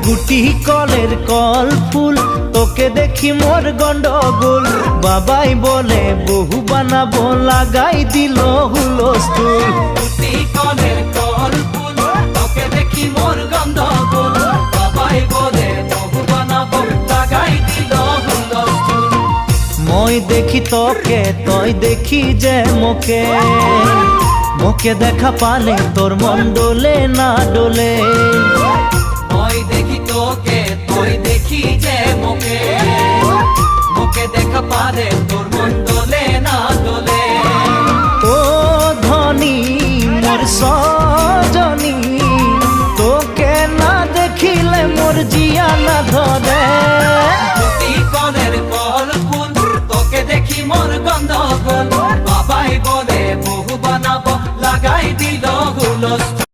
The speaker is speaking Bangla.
গুটি কলের কল ফুল তোকে দেখি মোর গন্ডগোল বাবাই বলে বহু বানাবো লাগাই দিল হুলস্থুল গুটি কলের কল ফুল তোকে দেখি মোর গন্ডগোল বাবাই বলে বহু বানাবো লাগাই দিল হুলস্থুল মই দেখি তোকে তই দেখি যে মোকে মোকে দেখা পালে তোর মন ডোলে না ডোলে মই দেখি তোকে তুই দেখি যে মোকে মোকে দেখা পারে তোর মন দোলে না দোলে ও ধনী মোর সজনী তোকে না দেখিলে মোর জিয়া না ধরে গুটি কলের কল ফুল তোকে দেখি মোর গন্ডগোল বাবাই বলে বহু বানাবো লাগাই দিল হুলস্থুল